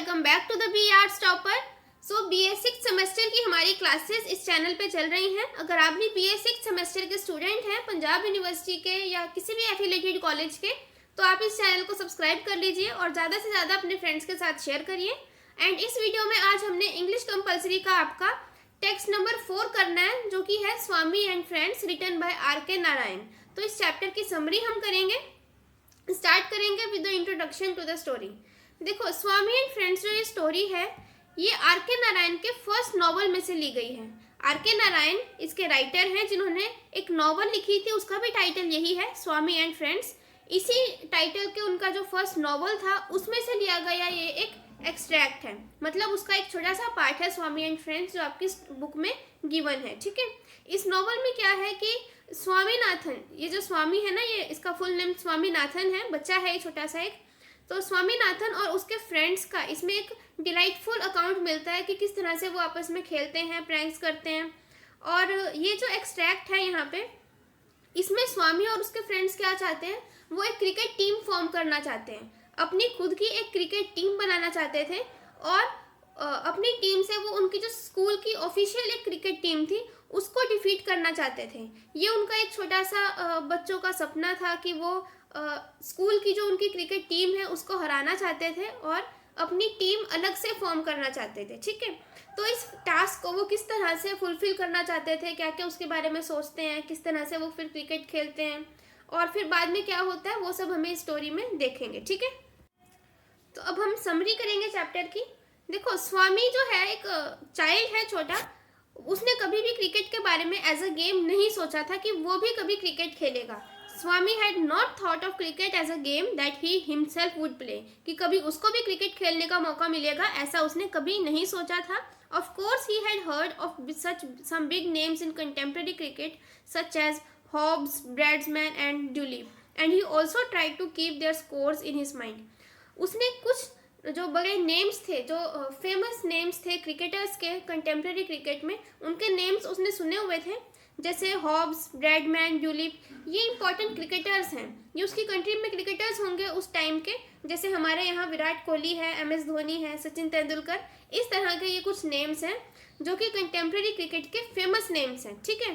Welcome back to the B arts topper. So BA 6 semester की हमारी classes इस channel पे चल रही हैं। अगर आप भी BA 6 सेमेस्टर के स्टूडेंट हैं पंजाब यूनिवर्सिटी के या किसी भी एफिलेटेड कॉलेज के, तो आप इस चैनल को सब्सक्राइब कर लीजिए और ज़्यादा से ज़्यादा अपने फ्रेंड्स के साथ शेयर करिए। एंड इस वीडियो में आज हमने इंग्लिश कंपल्सरी का आपका टेक्स्ट नंबर 4 करना है, जो कि है Swami and friends written by R.K. Narayan. तो इस चैप्टर की समरी हम करेंगे। स्टार्ट करेंगे with the introduction to the story. देखो, स्वामी एंड फ्रेंड्स जो ये स्टोरी है ये R.K. नारायण के फर्स्ट नॉवल में से ली गई है। R.K. नारायण इसके राइटर हैं जिन्होंने एक नॉवल लिखी थी, उसका भी टाइटल यही है, स्वामी एंड फ्रेंड्स। इसी टाइटल के उनका जो फर्स्ट नॉवल था उसमें से लिया गया ये एक एक्सट्रैक्ट है, मतलब उसका एक छोटा सा पार्ट है स्वामी एंड फ्रेंड्स जो आपकी बुक में गिवन है। ठीक है, इस नॉवल में क्या है कि स्वामीनाथन, ये जो स्वामी है ना, ये इसका फुल नेम स्वामीनाथन है, बच्चा है छोटा सा एक। तो स्वामीनाथन और उसके फ्रेंड्स का इसमें एक डिलाइटफुल अकाउंट मिलता है कि किस तरह से वो आपस में खेलते हैं, प्रैंक्स करते हैं। और ये जो एक्सट्रैक्ट है यहाँ पे, इसमें स्वामी और उसके फ्रेंड्स क्या चाहते हैं, वो एक क्रिकेट टीम फॉर्म करना चाहते हैं, अपनी खुद की एक क्रिकेट टीम बनाना चाहते थे। और अपनी टीम से वो उनकी जो स्कूल की ऑफिशियल एक क्रिकेट टीम थी उसको डिफीट करना चाहते थे। ये उनका एक छोटा सा बच्चों का सपना था कि वो स्कूल की जो उनकी क्रिकेट टीम है उसको हराना चाहते थे और अपनी टीम अलग से फॉर्म करना चाहते थे। ठीक है, तो इस टास्क को वो किस तरह से फुलफिल करना चाहते थे, क्या क्या उसके बारे में सोचते हैं, किस तरह से वो फिर क्रिकेट खेलते हैं और फिर बाद में क्या होता है, वो सब हमें स्टोरी में देखेंगे। ठीक है, तो अब हम समरी करेंगे चैप्टर की। देखो, स्वामी जो है एक चाइल्ड है छोटा, उसने कभी भी क्रिकेट के बारे में एज अ गेम नहीं सोचा था कि वो भी कभी क्रिकेट खेलेगा। Swami had not thought of cricket as a game that he himself would play, कि कभी उसको भी क्रिकेट खेलने का मौका मिलेगा ऐसा उसने कभी नहीं सोचा था। Of course he had heard of such some big names in contemporary cricket such as Hobbs, Bradman and Duleep, and he also tried to keep their scores in his mind. उसने कुछ जो बड़े नेम्स थे, जो फेमस नेम्स थे cricketers के contemporary cricket में, उनके नेम्स उसने सुने हुए थे, जैसे हॉब्स, ब्रैडमैन, ड्यूलिप। ये इंपॉर्टेंट क्रिकेटर्स हैं, ये उसकी कंट्री में क्रिकेटर्स होंगे उस टाइम के, जैसे हमारे यहाँ विराट कोहली है, MS धोनी है, सचिन तेंदुलकर, इस तरह के ये कुछ नेम्स हैं जो कि कंटेम्प्रेरी क्रिकेट के फेमस नेम्स हैं। ठीक है,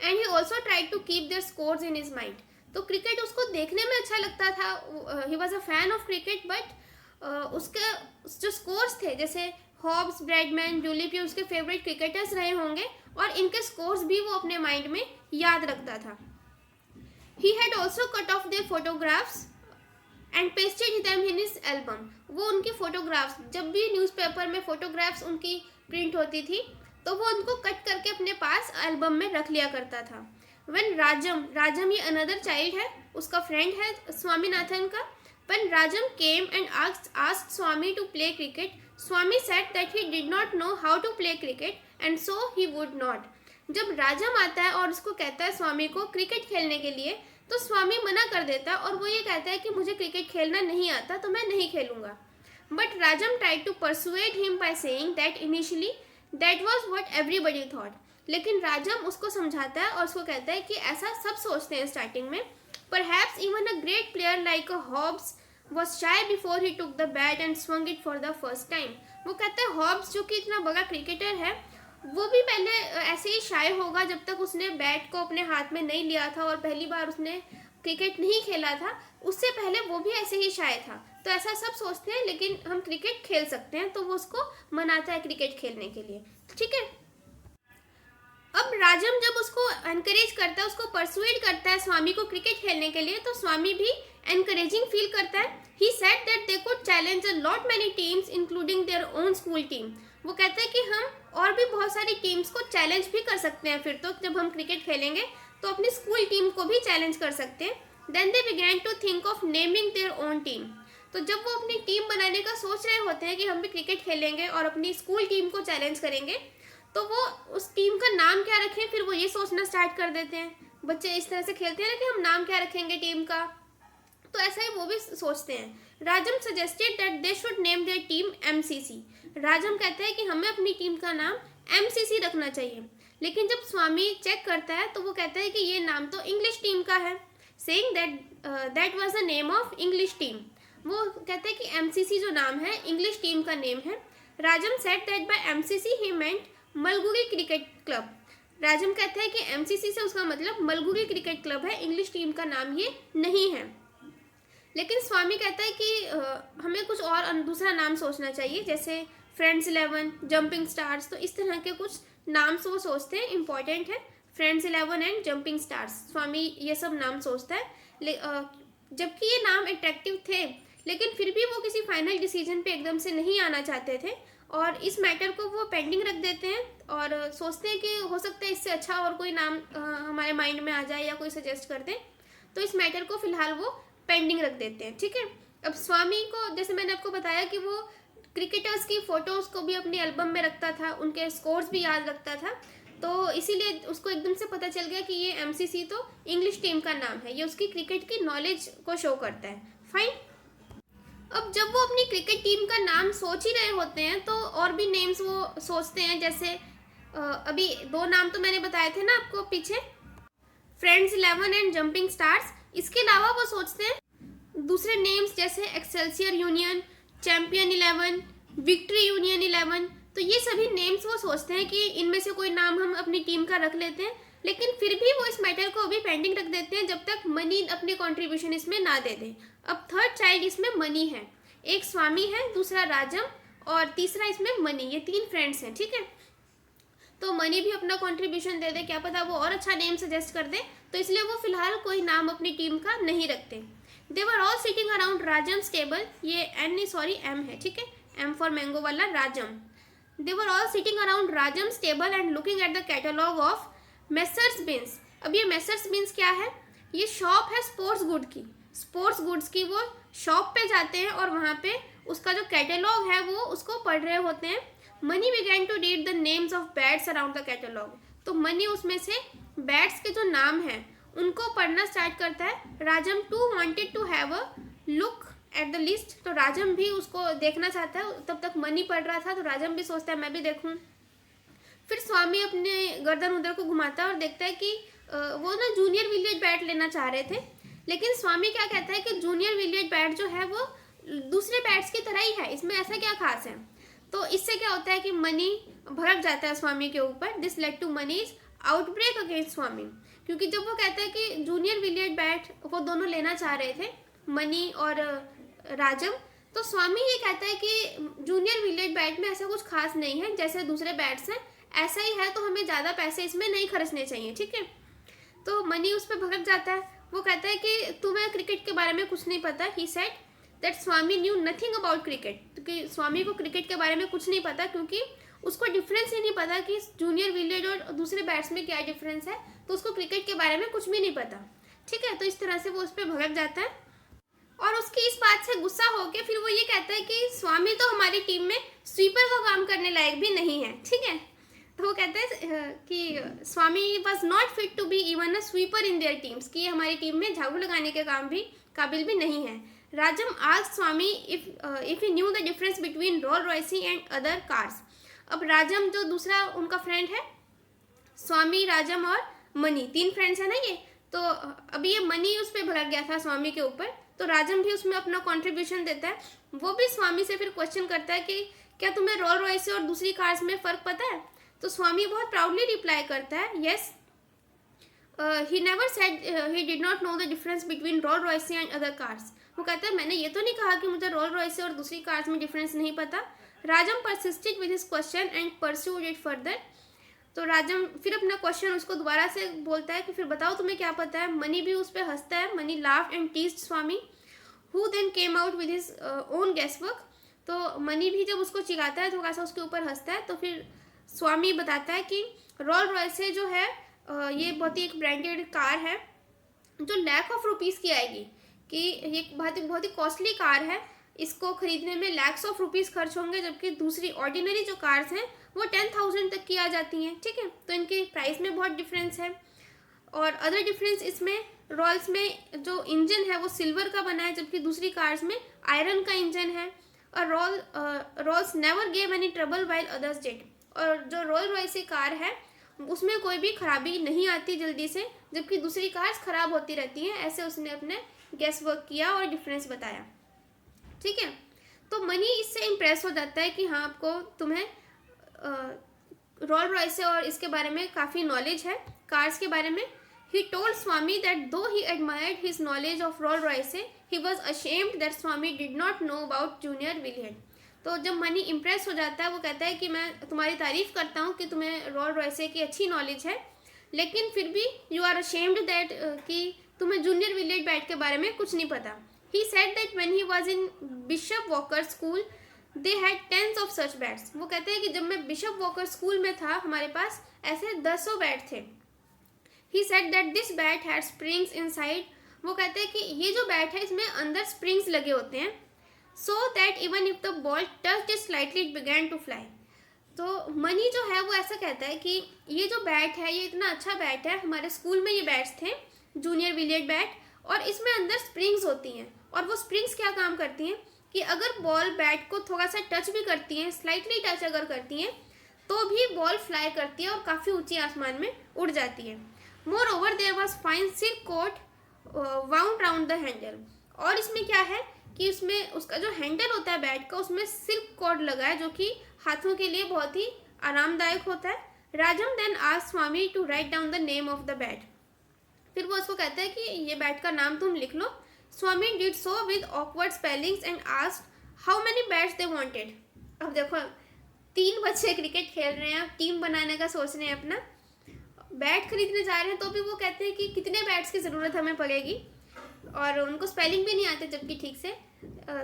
and he also tried to keep their scores in his mind. तो क्रिकेट उसको देखने में अच्छा लगता था, he was a fan of cricket, but उसके जो स्कोर्स थे, जैसे हॉब्स, ब्रैडमैन, ड्यूलिप, ये उसके फेवरेट क्रिकेटर्स रहे होंगे और इनके स्कोर्स भी वो अपने माइंड में याद रखता था। He had also cut of their photographs and pasted them in his album. वो उनकी फोटोग्राफ्स, जब भी न्यूज़पेपर में फोटोग्राफ्स उनकी प्रिंट होती थी तो वो उनको कट करके अपने पास एल्बम में रख लिया करता था। When राजम ये अनदर चाइल्ड है, उसका फ्रेंड है स्वामीनाथन का। When Rajam came and asked Swami to play cricket, Swami said that he did not know how to play cricket and so he would not. जब राजम आता है और उसको कहता है स्वामी को क्रिकेट खेलने के लिए, तो स्वामी मना कर देता है और वो ये कहता है कि मुझे क्रिकेट खेलना नहीं आता तो मैं नहीं खेलूंगा। But Rajam tried to persuade him by saying that initially that was what everybody thought. लेकिन राजम उसको समझाता है और उसको कहता है कि ऐसा सब सोचते हैं स्टार्टिंग में। Perhaps even a great player like a Hobbs was shy before he took the bat and swung it for the first time. वो कहता है हॉब्स जो कि इतना बड़ा क्रिकेटर है, वो भी पहले ऐसे ही शाय होगा जब तक उसने बैट को अपने हाथ में नहीं लिया था और पहली बार उसने क्रिकेट नहीं खेला था, उससे पहले वो भी ऐसे ही शाय था। तो ऐसा सब सोचते हैं, लेकिन हम क्रिकेट खेल सकते हैं, तो वो उसको मनाता है क्रिकेट खेलने के लिए। ठीक है, अब राजम जब उसको एनकरेज करता है, उसको परसुएड करता है स्वामी को क्रिकेट खेलने के लिए, तो स्वामी भी एनकरेजिंग फील करता है। He said that they could challenge a lot many teams including their own school team. वो कहता है कि हम और भी बहुत सारी टीम्स को चैलेंज भी कर सकते हैं, फिर तो जब हम क्रिकेट खेलेंगे तो अपनी स्कूल टीम को भी चैलेंज कर सकते हैं। Then they began to think of naming their own team. तो जब वो अपनी टीम बनाने का सोच रहे होते हैं कि हम भी क्रिकेट खेलेंगे और अपनी स्कूल टीम को चैलेंज करेंगे, तो वो उस टीम का नाम क्या रखें, फिर वो ये सोचना स्टार्ट कर देते हैं। बच्चे इस तरह से खेलते हैं ना कि हम नाम क्या रखेंगे टीम का, तो ऐसा ही वो भी सोचते हैं। राजम suggested that they should name their team MCC। राजम कहता है कि हमें अपनी टीम का नाम MCC रखना चाहिए, लेकिन जब स्वामी चेक करता है तो वो कहता है कि ये नाम तो इंग्लिश टीम का है, saying that was the name of English team. वो कहते हैं कि एमसीसी जो नाम है इंग्लिश टीम का नेम है। Rajam said that by MCC he meant Malgudi cricket club. Rajam कहते हैं कि एमसीसी से उसका मतलब मलगुडी क्रिकेट क्लब है, इंग्लिश टीम का नाम ये नहीं है। लेकिन स्वामी कहता है कि हमें कुछ और दूसरा नाम सोचना चाहिए, जैसे फ्रेंड्स 11, जंपिंग स्टार्स। तो इस तरह के कुछ नाम वो सोचते हैं, इंपॉर्टेंट है। फ्रेंड्स 11 एंड जंपिंग स्टार्स, स्वामी ये सब नाम सोचता है। जबकि ये नाम अट्रैक्टिव थे, लेकिन फिर भी वो किसी फाइनल डिसीजन पे एकदम से नहीं आना चाहते थे और इस मैटर को वो पेंडिंग रख देते हैं और सोचते हैं कि हो सकता है इससे अच्छा और कोई नाम हमारे माइंड में आ जाए या कोई सजेस्ट कर दे, तो इस मैटर को फिलहाल वो पेंडिंग रख देते हैं। ठीक है, अब स्वामी को जैसे मैंने आपको बताया कि वो क्रिकेटर्स की फोटोज को भी अपनी एल्बम में रखता था, उनके स्कोर्स भी याद रखता था, तो इसीलिए उसको एकदम से पता चल गया कि ये एमसीसी तो इंग्लिश टीम का नाम है, ये उसकी क्रिकेट की नॉलेज को शो करता है। फाइन। अब जब वो अपनी क्रिकेट टीम का नाम सोच ही रहे होते हैं तो और भी नेम्स वो सोचते हैं, जैसे अभी 2 नाम तो मैंने बताए थे ना आपको पीछे, फ्रेंड्स 11 एंड जंपिंग स्टार्स। इसके अलावा वो सोचते हैं दूसरे नेम्स जैसे Excelsior union, champion 11, victory union 11। तो ये सभी नेम्स वो सोचते हैं कि इनमें से कोई नाम हम अपनी टीम का रख लेते हैं, लेकिन फिर भी वो इस मैटर को अभी पेंडिंग रख देते हैं जब तक मनी अपने कंट्रीब्यूशन इसमें ना दे दे। अब थर्ड चाइल्ड इसमें मनी है, एक स्वामी है, दूसरा राजम और तीसरा इसमें मनी, ये 3 फ्रेंड्स हैं। ठीक है, तो मनी भी अपना कंट्रीब्यूशन दे दे, क्या पता वो और अच्छा नेम सजेस्ट कर दे, तो इसलिए वो फिलहाल कोई नाम अपनी टीम का नहीं रखते। They were all sitting around Rajam's table, ये एम है, ठीक है, एम फॉर मैंगो वाला Rajam. They were all sitting around Rajam's table and looking at the catalogue of Messrs Binns. अब ये मेसर्स बिन्स क्या है, ये शॉप है स्पोर्ट्स गुड्स की। वो शॉप पे जाते हैं और वहाँ पे उसका जो कैटलॉग है वो उसको पढ़ रहे होते हैं। Mani began to read the names of bats around the catalogue. तो मनी उसमें से बैट्स के जो नाम हैं उनको पढ़ना स्टार्ट करता है। Rajam too wanted to have a look at the list, तो राजम भी उसको देखना चाहता है। तब तक मनी पढ़ रहा था तो राजम भी सोचता है मैं भी देखूं। फिर स्वामी अपने गर्दन उधर को घुमाता है और देखता है कि वो ना जूनियर विलियर्ड बैट लेना चाह रहे थे, लेकिन स्वामी क्या कहता है कि जूनियर विलियर्ड बैट जो है वो दूसरे बैट्स की तरह ही है, इसमें ऐसा क्या खास है। तो इससे क्या होता है कि मनी भड़क जाता है स्वामी के ऊपर। This led to Mani's outbreak against Swami, क्योंकि जब वो कहता है कि जूनियर विलियर्ड बैट वो दोनों लेना चाह रहे थे, मनी और राजम, तो स्वामी ये कहता है कि जूनियर विलियर्ड बैट में ऐसा कुछ खास नहीं है, जैसे दूसरे बैट्स हैं ऐसा ही है, तो हमें ज़्यादा पैसे इसमें नहीं खर्चने चाहिए। ठीक है, तो मनी उस पर भड़क जाता है। वो कहता है कि तुम्हें क्रिकेट के बारे में कुछ नहीं पता। He said that Swami knew nothing about cricket, क्योंकि स्वामी को क्रिकेट के बारे में कुछ नहीं पता, क्योंकि उसको डिफरेंस ही नहीं पता कि जूनियर विलियर्ड और दूसरे बैट्स में क्या डिफरेंस है, तो उसको क्रिकेट के बारे में कुछ भी नहीं पता। ठीक है, तो इस तरह से वो उस पर भड़क जाता है और उसकी इस बात से गुस्सा होकर फिर वो ये कहता है कि स्वामी तो हमारी टीम में स्वीपर का काम करने लायक भी नहीं है। ठीक है, तो वो कहते हैं कि Swami was not fit to be even a sweeper in their teams, कि हमारी टीम में झाड़ू लगाने के काम भी काबिल भी नहीं है। Rajam asked Swami if he knew the difference between Rolls Royce and other cars. अब राजम जो दूसरा उनका फ्रेंड है, स्वामी, राजम और मनी, 3 फ्रेंड्स है ना ये, तो अभी ये मनी उस पर भड़क गया था स्वामी के ऊपर, तो राजम भी उसमें अपना कंट्रीब्यूशन देता है। वो भी स्वामी से फिर क्वेश्चन करता है कि क्या तुम्हें रोल रॉयसी और दूसरी कार्स में फ़र्क पता है। तो स्वामी बहुत प्राउडली रिप्लाई करता है, yes, he never said he did not know the difference between Rolls Royce and other cars. वो कहता है मैंने ये तो नहीं कहा कि मुझे रोल रॉयसी और दूसरी कार्स में डिफरेंस नहीं पता। Rajam persisted with his question and pursued it further. तो राजम फिर अपना क्वेश्चन उसको दोबारा से बोलता है कि फिर बताओ तुम्हें क्या पता है। मनी भी उस पर हंसता है। Mani laughed and teased Swami, who then came out with his own guess work. तो मनी भी जब उसको चिढ़ाता है थोड़ा सा उसके ऊपर हंसता है। तो फिर स्वामी बताता है कि रोल रॉयस जो है ये बहुत ही एक ब्रांडेड कार है जो लाख ऑफ रुपीज़ की आएगी, कि ये बहुत ही कॉस्टली कार है, इसको खरीदने में लैक्स ऑफ रुपीज़ खर्च होंगे, जबकि दूसरी ऑर्डिनरी जो कार्स हैं वो 10,000 तक की आ जाती हैं। ठीक है, तो इनके प्राइस में बहुत डिफरेंस है। और अदर डिफरेंस इसमें, रॉल्स में जो इंजन है वो सिल्वर का बना है, जबकि दूसरी कार्स में आयरन का इंजन है। और Rolls never gave any trouble while others did. और जो रोल रॉयस कार है उसमें कोई भी खराबी नहीं आती जल्दी से, जबकि दूसरी कार्स खराब होती रहती हैं। ऐसे उसने अपने गेस वर्क किया और डिफरेंस बताया। ठीक है। तो मनी इससे इम्प्रेस हो जाता है कि हाँ आपको तुम्हें रोल्स रॉयस और इसके बारे में काफ़ी नॉलेज है, कार्स के बारे में। He told Swami that though he admired his knowledge of Rolls Royce he was ashamed that Swami did not know about Junior William. तो जब मनी इम्प्रेस हो जाता है, वो कहता है कि मैं तुम्हारी तारीफ करता हूँ कि तुम्हें रोल्स रॉयस की अच्छी नॉलेज है, लेकिन फिर भी यू आर अशेम्ड दैट कि तुम्हें जूनियर विलियम बैट के बारे में कुछ नहीं पता। He said that when he was in Bishop Walker School, they had tens of such bats. वो कहते हैं कि जब मैं बिशप वॉकर स्कूल में था, हमारे पास ऐसे 10 बैट थे। He said that this bat had springs inside. वो कहते हैं कि ये जो बैट है इसमें अंदर स्प्रिंग्स लगे होते हैं, so that even if the ball touched it slightly, it began to fly. तो मनी जो है वो ऐसा कहता है कि ये जो बैट है ये इतना अच्छा बैट है, हमारे स्कूल में ये बैट्स थे जूनियर विलियम बैट, और इसमें अंदर स्प्रिंग्स होती हैं, और वो स्प्रिंग्स क्या काम करती हैं कि अगर बॉल बैट को थोड़ा सा टच भी करती हैं, स्लाइटली टच अगर करती हैं, तो भी बॉल फ्लाई करती है और काफ़ी ऊंची आसमान में उड़ जाती है। Moreover there was fine silk cord wound round the handle. और इसमें क्या है कि उसमें उसका जो हैंडल होता है बैट का, उसमें सिल्क कॉर्ड लगा है जो कि हाथों के लिए बहुत ही आरामदायक होता है। Rajam then asked Swami to write down the name of the bat. फिर वो उसको कहता है कि ये बैट का नाम तुम लिख लो। Swami did so with awkward spellings and asked how many bats they wanted. अब देखो 3 बच्चे क्रिकेट खेल रहे हैं, टीम बनाने का सोच रहे हैं, अपना बैट खरीदने जा रहे हैं, तो भी वो कहते हैं कि कितने बैट्स की ज़रूरत हमें पड़ेगी, और उनको स्पेलिंग भी नहीं आते जबकि ठीक से।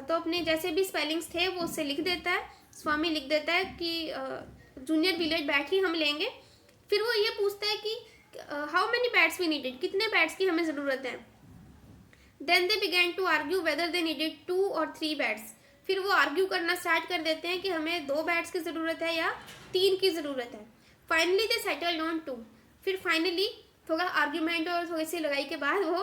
तो अपने जैसे भी स्पेलिंग्स थे वो उससे लिख देता है, स्वामी लिख देता है कि जूनियर विलियम बैट ही हम लेंगे। फिर वो ये पूछता है कि how many bats we needed, कितने बैट्स की हमें ज़रूरत है। Then they began to argue whether they needed 2 और 3 बैट्स। फिर वो आर्ग्यू करना स्टार्ट कर देते हैं कि हमें 2 बैट्स की ज़रूरत है या 3 की ज़रूरत है। Finally they settled on 2। फिर फाइनली थोड़ा आर्ग्यूमेंट और थोड़ी सी लड़ाई के बाद वो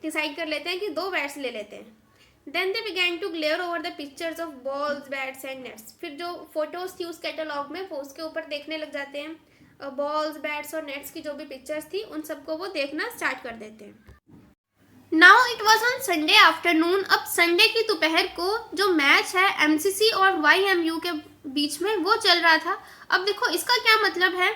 डिसाइड कर लेते हैं कि 2 बैट्स ले लेते हैं। Then they began to glare over the pictures of balls, bats and nets. फिर जो फोटोज थी उस कैटलॉग में वो उसके ऊपर देखने लग जाते हैं, बॉल्स, बैट्स और नेट्स की जो भी पिक्चर्स थी उन सबको वो देखना स्टार्ट कर देते हैं। Now it was on Sunday afternoon. अब संडे की दोपहर को जो मैच है एमसीसी और YMU के बीच में वो चल रहा था। अब देखो इसका क्या मतलब है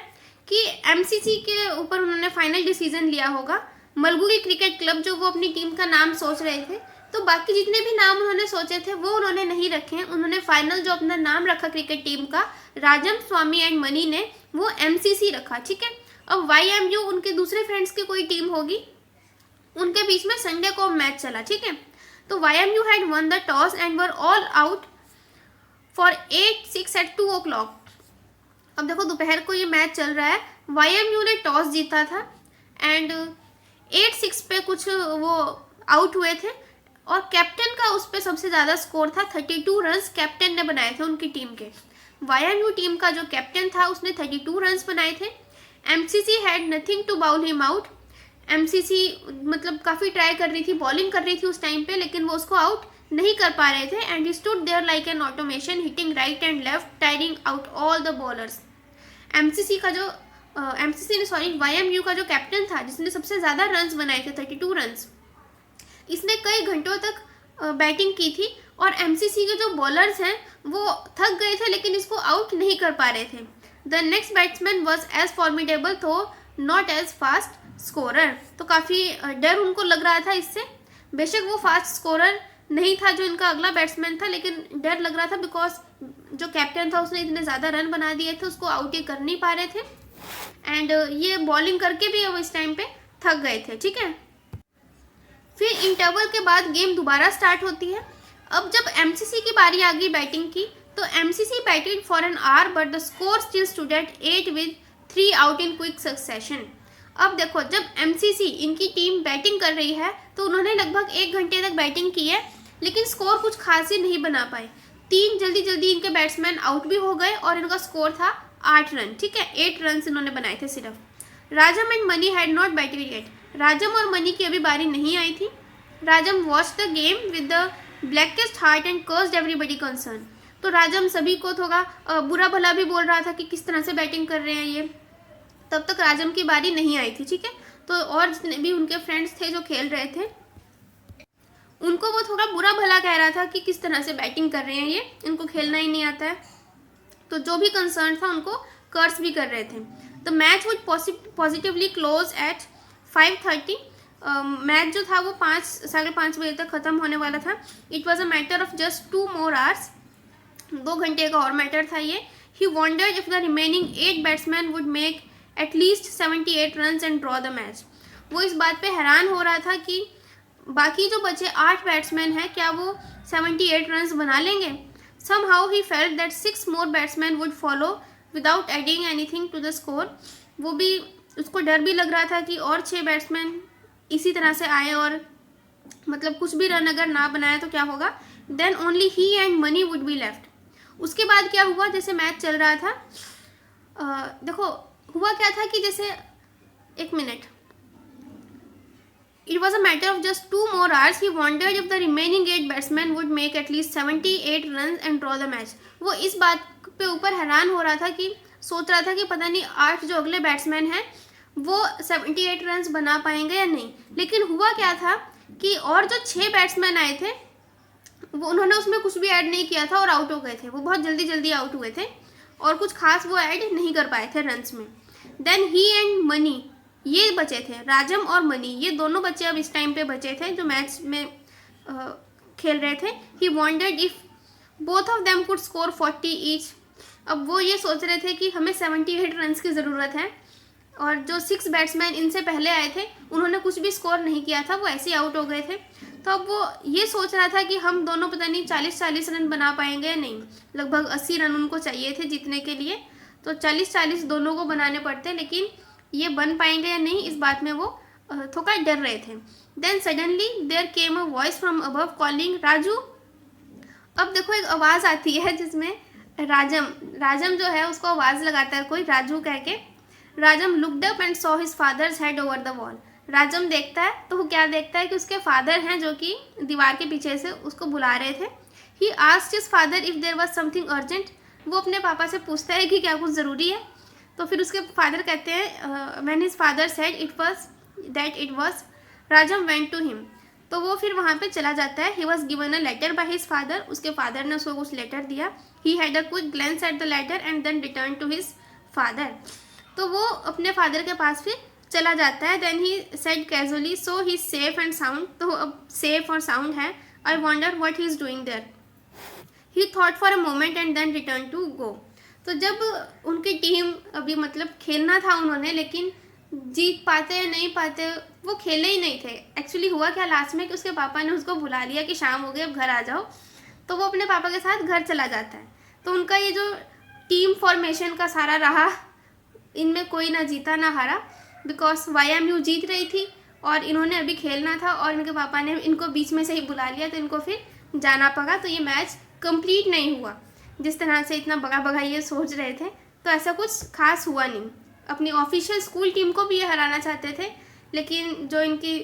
कि एमसीसी के ऊपर उन्होंने फाइनल डिसीजन लिया होगा। मलगुरी क्रिकेट क्लब जो वो अपनी टीम का नाम सोच रहे थे, तो बाकी जितने भी नाम उन्होंने सोचे थे वो उन्होंने नहीं रखे हैं। उन्होंने फाइनल जो अपना नाम रखा क्रिकेट टीम का, राजम, स्वामी एंड मनी ने, वो एमसीसी रखा, ठीक है। अब YMU उनके दूसरे फ्रेंड्स की कोई टीम होगी, उनके बीच में संडे को मैच चला, ठीक है। तो YMU had one the toss and were all out for 8-6 at 2 o'clock। अब देखो दोपहर को ये मैच चल रहा है, YMU ने टॉस जीता था एंड 8-6 पे कुछ वो आउट हुए थे, और कैप्टन का उस पर सबसे ज़्यादा स्कोर था। 32 रन्स कैप्टन ने बनाए थे उनकी टीम के। YMU टीम का जो कैप्टन था उसने 32 रन्स बनाए थे। MCC had nothing to bowl him out. MCC मतलब काफ़ी ट्राई कर रही थी, बॉलिंग कर रही थी उस टाइम पे, लेकिन वो उसको आउट नहीं कर पा रहे थे। And he stood there like an automation hitting right and left, tiring out all the bowlers. MCC ने YMU का जो कैप्टन था जिसने सबसे ज़्यादा रन्स बनाए थे 32 रन्स, इसने कई घंटों तक बैटिंग की थी, और MCC के जो बॉलर्स हैं वो थक गए थे लेकिन इसको आउट नहीं कर पा रहे थे। The next batsman was as formidable though not as fast scorer. तो काफ़ी डर उनको लग रहा था इससे। बेशक वो फास्ट स्कोरर नहीं था जो इनका अगला बैट्समैन था, लेकिन डर लग रहा था बिकॉज जो कैप्टन था उसने इतने ज़्यादा रन बना दिए थे, उसको आउट ही कर नहीं पा रहे थे। एंड ये बॉलिंग करके भी अब इस टाइम पे थक गए थे, ठीक है। फिर इंटरवल के बाद गेम दोबारा स्टार्ट होती है। अब जब MCC की बारी आ गई बैटिंग की, तो MCC batted for an hour but the score still stood at 8 with 3 out in quick succession. अब देखो जब MCC इनकी टीम बैटिंग कर रही है तो उन्होंने लगभग 1 घंटे तक बैटिंग की है, लेकिन स्कोर कुछ खास ही नहीं बना पाए। 3 जल्दी इनके बैट्समैन आउट भी हो गए और इनका स्कोर था 8 रन, ठीक है। 8 रन इन्होंने बनाए थे सिर्फ। राजम and money had not batted yet. राजम और मनी की अभी बारी नहीं आई थी। राजम watch the game with the blackest heart and cursed everybody concern. तो राजम सभी को थोड़ा बुरा भला भी बोल रहा था कि किस तरह से बैटिंग कर रहे हैं ये। तब तक राजम की बारी नहीं आई थी, ठीक है। तो और जितने भी उनके फ्रेंड्स थे जो खेल रहे थे उनको वो थोड़ा बुरा भला कह रहा था कि किस तरह से बैटिंग कर रहे हैं ये, इनको खेलना ही नहीं आता है। तो जो भी कंसर्न था उनको कर्स भी कर रहे थे। The match would positively close eight 5:30। Match जो था वो 5-5:30 बजे तक ख़त्म होने वाला था। It was a matter of just 2 more hours। 2 घंटे का और मैटर था ये। He wondered if the remaining 8 batsmen would make at least 78 runs and draw the match. वो इस बात पे हैरान हो रहा था कि बाकी जो बचे 8 बैट्समैन हैं क्या वो 78 रन्स बना लेंगे। Somehow he felt that 6 more batsmen would follow without adding anything to the score। वो भी उसको डर भी लग रहा था कि और 6 बैट्समैन इसी तरह से आए और मतलब कुछ भी रन अगर ना बनाए तो क्या होगा। Then only he and Money would be left। उसके बाद क्या हुआ, जैसे मैच चल रहा था देखो हुआ क्या था कि जैसे एक minute, It was a matter of just 2 more hours। He wondered if the remaining 8 batsmen would make at least 78 runs and draw the match। वो इस बात पे ऊपर हैरान हो रहा था कि सोच रहा था कि पता नहीं 8 जो अगले बैट्समैन हैं वो 78 रन्स बना पाएंगे या नहीं। लेकिन हुआ क्या था कि और जो 6 बैट्समैन आए थे वो उन्होंने उसमें कुछ भी ऐड नहीं किया था और आउट हो गए थे। वो बहुत जल्दी जल्दी आउट हुए थे और कुछ खास वो ऐड नहीं कर पाए थे रन्स में। देन ही एंड मनी, ये बचे थे, राजम और मनी, ये दोनों बच्चे अब इस टाइम पे बचे थे जो मैच में खेल रहे थे। He wondered if both of them could score 40 each. अब वो ये सोच रहे थे कि हमें 78 रन्स की ज़रूरत है और जो 6 बैट्समैन इनसे पहले आए थे उन्होंने कुछ भी स्कोर नहीं किया था, वो ऐसे ही आउट हो गए थे। तो अब वो ये सोच रहा था कि हम दोनों पता नहीं 40-40 रन बना पाएंगे या नहीं। लगभग 80 रन उनको चाहिए थे जीतने के लिए, तो 40-40 दोनों को बनाने पड़ते, लेकिन ये बन पाएंगे या नहीं इस बात में वो थोड़ा डर रहे थे। Then suddenly there came a voice from above calling Raju. अब देखो एक आवाज़ आती है जिसमें राजम जो है उसको आवाज़ लगाता है कोई राजू कह के। राजम looked up and saw his father's head over the wall. राजम देखता है तो वो क्या देखता है कि उसके फादर हैं जो कि दीवार के पीछे से उसको बुला रहे थे। He asked his father if there was something urgent. वो अपने पापा से पूछता है कि क्या कुछ ज़रूरी है। तो फिर उसके फादर कहते हैं when his father said it was Rajam went to him. तो वो फिर वहाँ पे चला जाता है। He was given a letter by his father. उसके फादर ने उसको कुछ लेटर दिया। He had a quick glance at the letter and then return to his father. तो वो अपने फादर के पास फिर चला जाता है। Then he said casually so he safe and sound. तो अब सेफ और साउंड है। I wonder what he is doing there. He thought for a moment and then return to go. तो जब उनकी टीम अभी मतलब खेलना था उन्होंने, लेकिन जीत पाते या नहीं पाते वो खेले ही नहीं थे। एक्चुअली हुआ क्या लास्ट में कि उसके पापा ने उसको बुला लिया कि शाम हो गई अब घर आ जाओ। तो वो अपने पापा के साथ घर चला जाता है। तो उनका ये जो टीम फॉर्मेशन का सारा रहा, इनमें कोई ना जीता ना हारा, बिकॉज YMU जीत रही थी और इन्होंने अभी खेलना था और इनके पापा ने इनको बीच में से ही बुला लिया तो इनको फिर जाना पड़ा। तो ये मैच कंप्लीट नहीं हुआ जिस तरह से इतना बगा ये सोच रहे थे। तो ऐसा कुछ खास हुआ नहीं। अपनी ऑफिशियल स्कूल टीम को भी ये हराना चाहते थे, लेकिन जो इनकी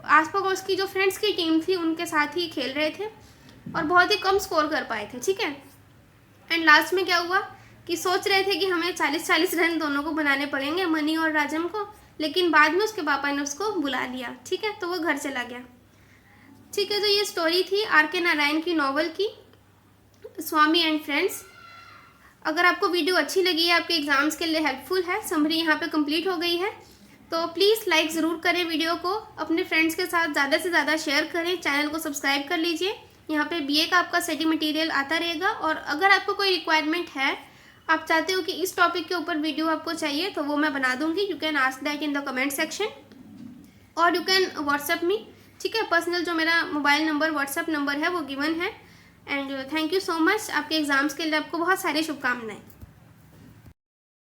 आस पड़ोस की जो फ्रेंड्स की टीम थी उनके साथ ही खेल रहे थे और बहुत ही कम स्कोर कर पाए थे। ठीक है, एंड लास्ट में क्या हुआ कि सोच रहे थे कि हमें 40-40 रन दोनों को बनाने पड़ेंगे, मनी और राजम को, लेकिन बाद में उसके पापा ने उसको बुला लिया। ठीक है, तो वो घर चला गया। ठीक है, तो ये स्टोरी थी RK नारायण की नॉवल की स्वामी एंड फ्रेंड्स। अगर आपको वीडियो अच्छी लगी है, आपके एग्जाम्स के लिए हेल्पफुल है, समरी यहाँ पे कंप्लीट हो गई है, तो प्लीज़ लाइक ज़रूर करें वीडियो को, अपने फ्रेंड्स के साथ ज़्यादा से ज़्यादा शेयर करें, चैनल को सब्सक्राइब कर लीजिए। यहाँ पे BA का आपका स्टडी मटेरियल आता रहेगा। और अगर आपको कोई रिक्वायरमेंट है, आप चाहते हो कि इस टॉपिक के ऊपर वीडियो आपको चाहिए, तो वो मैं बना दूँगी। You can ask that in the comment section और यू कैन व्हाट्सएप मी। ठीक है, पर्सनल जो मेरा मोबाइल नंबर व्हाट्सएप नंबर है वो गिवन है। And thank you so much. आपके एग्ज़ाम्स के लिए आपको बहुत सारी शुभकामनाएं।